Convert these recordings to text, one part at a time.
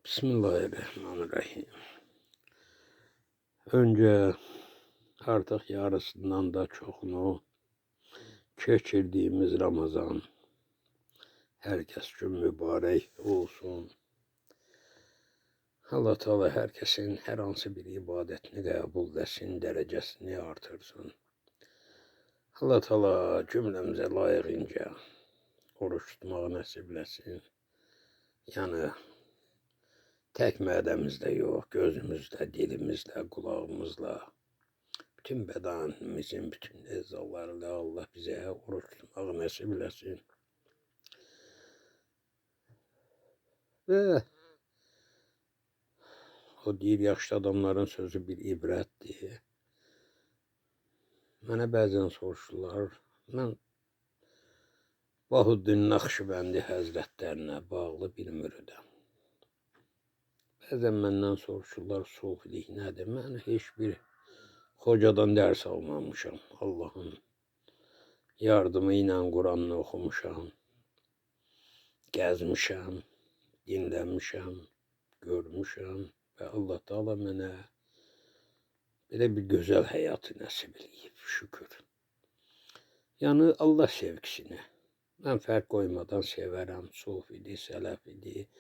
Bismillahirrahmanirrahim. Önce artık yarısından da çoğunu geçirdiğimiz Ramazan herkes için mübarek olsun. Allah Teala herkesin her hansı bir ibadetini kabul etsin, derecesini artırsın. Allah Teala cümlemize layığınca oruç tutmağı nasip etsin. Yani tek mədəmizdə yox, gözümüzdə, dilimizdə, qulağımızla, bütün bədanimizin bütün ezalarıyla Allah bizə oruç tutmağı nəsib eləsin. Və o deyir, yaşlı adamların sözü bir ibrətdir. Mənə bəzən soruşurlar, mən Bahuddin Naxşibəndi həzrətlərinə bağlı bir müridəm. Bəzən məndən soruşurlar, sufilik nədir? Mən heç bir hocadan dərs almamışam. Allah'ın yardımı ilə Quranını oxumuşam, gəzmişəm, dinləmişəm, görmüşəm və Allah Teala mənə belə bir gözəl həyatı nəsib eləyib, şükür. Yəni Allah sevgisini mən fərq qoymadan sevərəm, sufidir, sələfidir,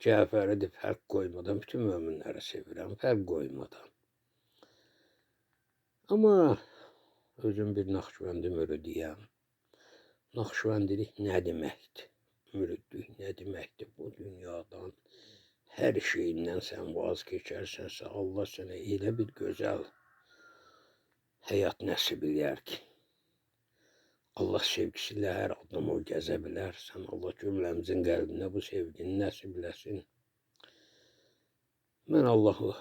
Cəfəridir, fərq qoymadan bütün möminləri sevirəm, fərq qoymadan. Amma özüm bir Naxşibəndi müridiyəm. Naxşibəndilik nə deməkdir? Müridlik nə deməkdir? Bu dünyadan hər şeyindən sən vaz keçərsənsə, Allah sənə elə bir gözəl həyat nəsib eləyər ki, Allah sevgisi ilə hər adam o gəzə bilərsən. Allah cümləmizin qəlbinə bu sevgini nəsib eləsin. Mən Allahı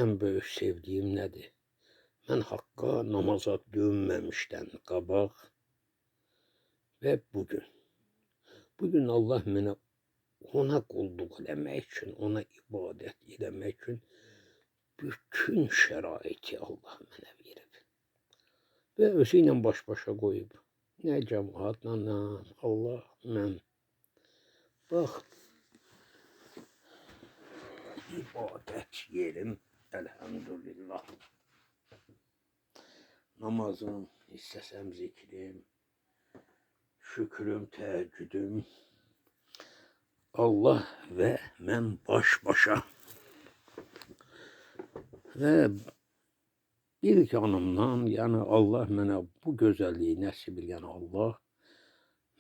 ən böyük sevdiyim nədir? Mən haqqa namaza dönməmişdən qabaq və bugün. Bugün Allah mənə ona qulluq eləmək üçün, ona ibadət eləmək üçün bütün şəraiti Allah mənə verib. Və özü ilə baş-başa qoyub. Nə cəmaatla, nə Allah, mən. Bax, ibadət yerim, əlhəmdülillah. Namazım, istəsəm zikrim, şükrüm, təəccüdüm. Allah və mən baş-başa. Və bir yanımdan, yəni Allah mənə bu gözəlliyi nəsib eləyən Allah,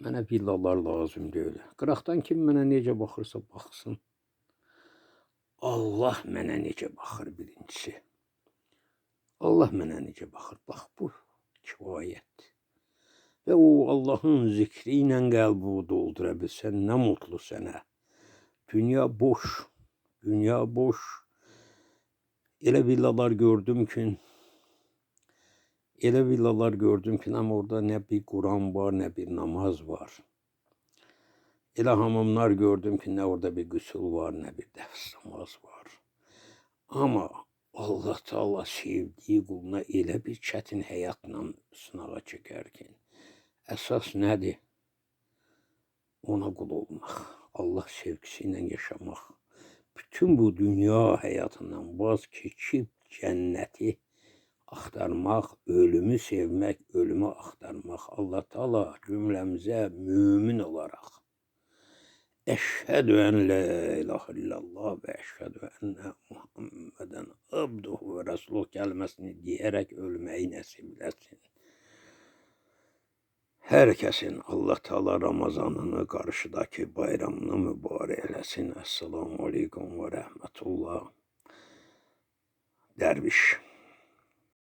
mənə villalar lazım deyil. Qıraqdan kim mənə necə baxırsa baxsın, Allah mənə necə baxır birincisi. Allah mənə necə baxır, bax bu kifayətdir. Və o Allahın zikri ilə qəlbi doldura bilsən, nə mutlu sənə. Dünya boş, dünya boş. Elə villalar gördüm ki, ama orada nə bir Quran var, nə bir namaz var. Elə hamamlar gördüm ki, nə orada bir qüsul var, nə bir dəfs namaz var. Amma Allah Teala sevdiyi quluna elə bir çətin həyatla sınağa çəkər ki, əsas nədir? Ona qul olmaq, Allah sevgisi ilə yaşamaq. Bütün bu dünya həyatından vaz keçib cənnəti axtarmaq, ölümü sevmək, ölümü axtarmaq. Allah Teala cümləmizə mümin olaraq Əşhədü ən la ilahə illallah və əşhədü ənə Muhammədən abduhu və rəsuluh kəlməsini deyərək ölməyi nəsib eləsin. Hər kəsin Allah Teala Ramazanını, qarşıdakı bayramını mübarək eləsin. Esselamu aleykum və rəhmətullah. Dərviş.